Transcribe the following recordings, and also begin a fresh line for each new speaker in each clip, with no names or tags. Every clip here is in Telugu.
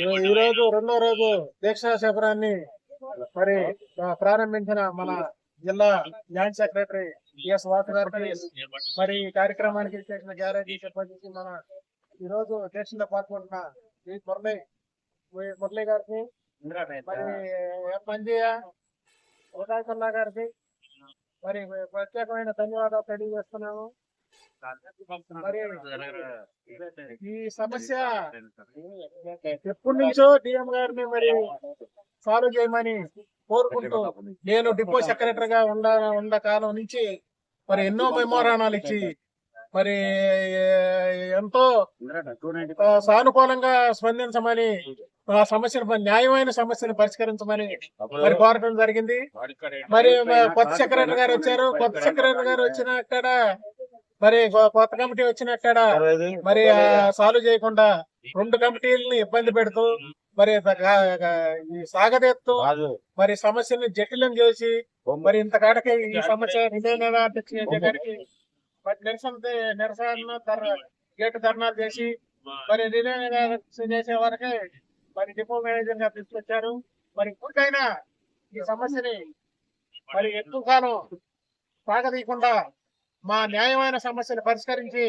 ఈరోజు రెండో రోజు దీక్షా శిబిరాన్ని మరి ప్రారంభించిన మన జిల్లా జాయింట్ సెక్రటరీ టిఎస్ వాసు గారికి మరి ఈ కార్యక్రమానికి చేసిన గ్యారేజీ సంబంధించి మన ఈరోజు దీక్షలో పాల్గొంటున్న మురళి గారికి మరి మంజయ్య ఉదయకల్లా గారికి మరి ప్రత్యేకమైన ధన్యవాదాలు తెలియజేస్తున్నాము. మరి ఈ సమస్య ఎప్పటి నుంచో డిఎం గారిని మరి సాల్వ్ చేయమని కోరుకుంటూ నేను డిపో సెక్రటరీగా ఉండ కాలం నుంచి మరి ఎన్నో మెమోరానాలు ఇచ్చి మరి ఎంతో సానుకూలంగా స్పందించమని ఆ సమస్యను న్యాయమైన సమస్యను పరిష్కరించమని మరి కోరటం జరిగింది. మరి కొత్త సెక్రటరీ గారు వచ్చారు. కొత్త సెక్రటరీ గారు వచ్చిన అక్కడ మరి కొత్త కమిటీ వచ్చినక్కడ మరి సాల్వ్ చేయకుండా రెండు కమిటీలని ఇబ్బంది పెడుతూ మరి ఈ సాగదెత్తు మరి సమస్యని జటిలం చేసి మరి ఇంత కాడకి ఈ సమస్య మరి నిరసన గేటు ధర్నాలు చేసి మరి రిలే చేసే వరకే మరి డిపో మేనేజర్ గా తీసుకొచ్చారు. మరి ఇప్పటికైనా ఈ సమస్యని మరి ఎక్కువ కాలం సాగదీయకుండా మా న్యాయమైన సమస్యలు పరిష్కరించి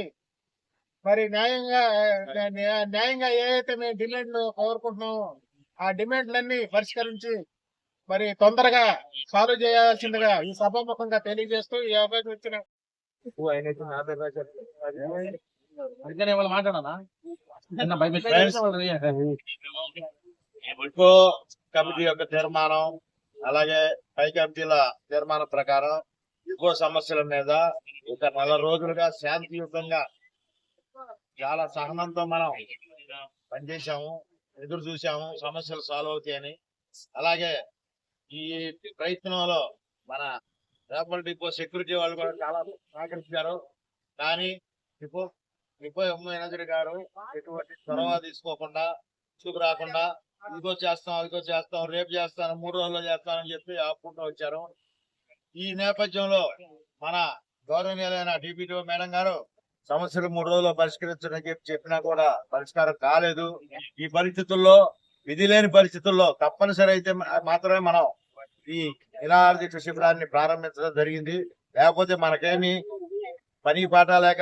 మరి న్యాయంగా ఏదైతే మేము డిమాండ్లు కోరుకుంటున్నామో ఆ డిమాండ్లన్నీ పరిష్కరించి మరి తొందరగా సాల్వ్ చేయాల్సిందిగా ఈ సభాముఖంగా తెలియజేస్తూ ఈ అవకాశం ఇచ్చిన
కమిటీ యొక్క తీర్మానం అలాగే పై కమిటీల తీర్మానం ప్రకారం ఎక్కువ సమస్యల మీద ఒక నెల రోజులుగా శాంతియుతంగా చాలా సహనంతో మనం పనిచేసాము, ఎదురు చూసాము సమస్యలు సాల్వ్ అవుతాయని. అలాగే ఈ ప్రయత్నంలో మన రేపల్ డిపో సెక్యూరిటీ వాళ్ళు కూడా చాలా సహకరించారు. కానీ డిపో మేనేజర్ గారు ఎటువంటి చొరవ తీసుకోకుండా చూపు రాకుండా ఇదిగో చేస్తాం రేపు చేస్తాను 3 రోజుల్లో చేస్తానని చెప్పి ఆపుకుంటూ వచ్చారు. ఈ నేపథ్యంలో మన గౌరవనీయులైన డిపిటిఓ మేడం గారు సమస్యలు 3 రోజుల్లో పరిష్కరించని చెప్పినా కూడా పరిష్కారం కాలేదు. ఈ పరిస్థితుల్లో విధి లేని పరిస్థితుల్లో తప్పనిసరి అయితే మాత్రమే మనం ఈ నిరాహార శిబిరాన్ని ప్రారంభించడం జరిగింది. లేకపోతే మనకేమి పని పాట లేక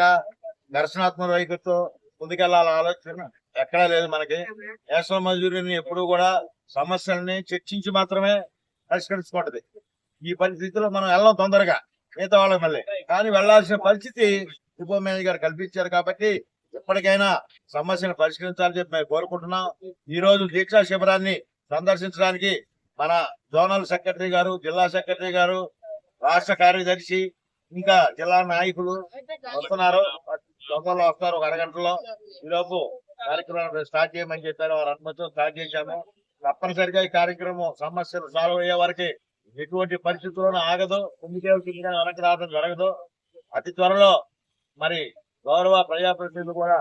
దర్శనాత్మక వైఖరితో ముందుకెళ్లాల ఆలోచన ఎక్కడా లేదు. మనకి నేషనల్ మజూరీని ఎప్పుడు కూడా సమస్యల్ని చర్చించి మాత్రమే పరిష్కరించుకుంటది. ఈ పరిస్థితిలో మనం వెళ్ళాం తొందరగా మిగతా వాళ్ళకి మళ్ళీ, కానీ వెళ్లాల్సిన పరిస్థితి డిపో మేనేజర్ గారు కల్పించారు. కాబట్టి ఎప్పటికైనా సమస్యను పరిష్కరించాలని చెప్పి మేము కోరుకుంటున్నాం. ఈ రోజు దీక్షా శిబిరాన్ని సందర్శించడానికి మన జోనల్ సెక్రటరీ గారు, జిల్లా సెక్రటరీ గారు, రాష్ట్ర కార్యదర్శి ఇంకా జిల్లా నాయకులు వస్తున్నారు. తొందరలో వస్తారు, ఒక అరగంటలో. ఈలోపు కార్యక్రమం స్టార్ట్ చేయమని చెప్పారు. వారు అనుమతితో స్టార్ట్ చేశాము. తప్పనిసరిగా ఈ కార్యక్రమం సమస్యలు సాల్వ్ అయ్యే వరకు ఎటువంటి పరిస్థితుల్లోనూ ఆగదు, ముందుకెళ్తుందిగా వెనక్కి రావడం జరగదు. అతి త్వరలో మరి గౌరవ ప్రజాప్రతినిధులు కూడా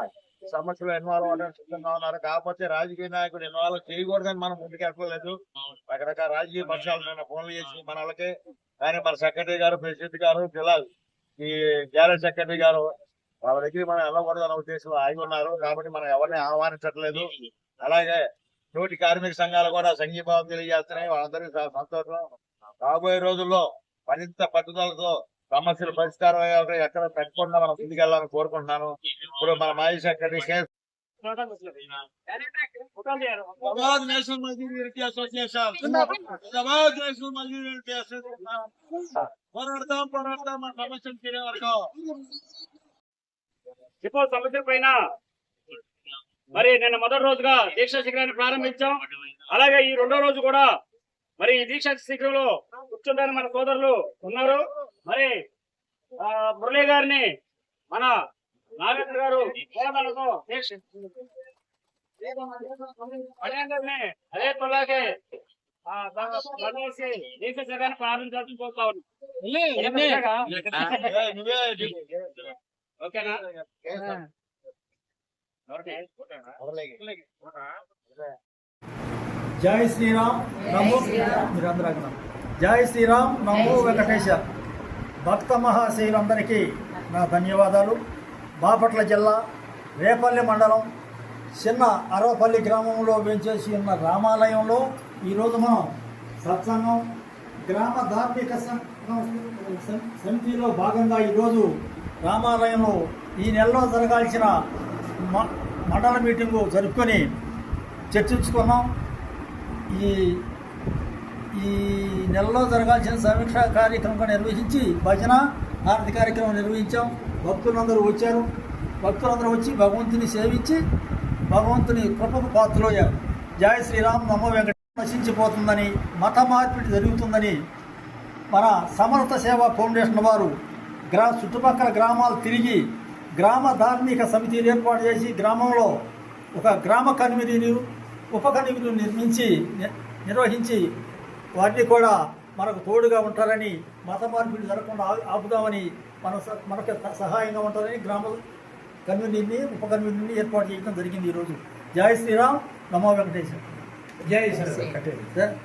సమస్యలు ఇన్వాల్వ్ అవ్వడానికి సిద్ధంగా ఉన్నారు. కాకపోతే రాజకీయ నాయకులు ఇన్వాల్వ్ చేయకూడదని మనం ముందుకెళ్ళలేదు. రకరకాల రాజకీయ పక్షాలు ఫోన్లు చేసి మన వాళ్ళకి, కానీ మన సెక్రటరీ గారు, ప్రెసిడెంట్ గారు, జిల్లా ఈ గ్యారేజ్ సెక్రటరీ గారు వాళ్ళ దగ్గర మనం వెళ్ళకూడదు అనే ఉద్దేశంలో ఆగి ఉన్నారు. కాబట్టి మనం ఎవరిని ఆహ్వానించట్లేదు. అలాగే తోటి కార్మిక సంఘాలు కూడా సంఘీభావం తెలియజేస్తున్నాయి. వాళ్ళందరికీ సంతోషం. రాబోయే రోజుల్లో మరింత పట్టుదలతో సమస్యలు పరిష్కారం అయ్యే ఎక్కడ పెట్టకుండా మనం ముందుకెళ్ళాలని కోరుకుంటున్నాను. ఇప్పుడు మన మాజీ సెక్రటరీ పోరాడతాం మన సమస్యలు తీరే వరకు.
డిపో సమస్య పైన మరి నిన్న మొదటి రోజుగా దీక్షా శిఖరాన్ని ప్రారంభించాం. అలాగే ఈ రెండో రోజు కూడా మరి ఈ దీక్షా శిఖరంలో కూర్చుంటారని మన సోదరులు ఉన్నారు. మరి మురళి గారిని మన నాగేంద్ర గారు అదే తొలాగే దీక్షా శిఖరాన్ని ప్రారంభించాల్సి కోరుతా ఓకేనా?
జై శ్రీరామ్ నమో జై శ్రీరామ్ నమో వెంకటేశ్వర. భక్త మహాశైలందరికీ నా ధన్యవాదాలు. బాపట్ల జిల్లా రేపల్లి మండలం చిన్న అరవపల్లి గ్రామంలో వేంచేసి ఉన్న రామాలయంలో ఈరోజు మనం సత్సంగం గ్రామ ధార్మిక సమితిలో భాగంగా ఈరోజు రామాలయంలో ఈ నెలలో జరగాల్సిన మండల మీటింగు జరుపుకొని చర్చించుకున్నాం. ఈ నెలలో జరగాల్సిన సమీక్ష కార్యక్రమం నిర్వహించి భజన హారతి కార్యక్రమం నిర్వహించాం. భక్తులందరూ వచ్చారు. భక్తులందరూ వచ్చి భగవంతుని సేవించి భగవంతుని కృపకు పాత్రలయ్యారు. జై శ్రీరామ్ నమో వెంకట. నశించిపోతుందని, మత మార్పిడి జరుగుతుందని మన సమర్థ సేవా ఫౌండేషన్ వారు చుట్టుపక్కల గ్రామాలు తిరిగి గ్రామ ధార్మిక సమితిని ఏర్పాటు చేసి గ్రామంలో ఒక గ్రామ కన్వీనర్ని ఉప కన్వీనర్ని నిర్వహించి వాటిని కూడా మనకు తోడుగా ఉంటారని, మత మార్పిడి జరగకుండా ఆపుదామని మనకు సహాయంగా ఉంటారని గ్రామ కన్వీనర్ని ఉప కన్వీనర్ని ఏర్పాటు చేయడం జరిగింది ఈరోజు. జై శ్రీరామ్ నమో వెంకటేశ్వర.
జై శ్రీరామ్.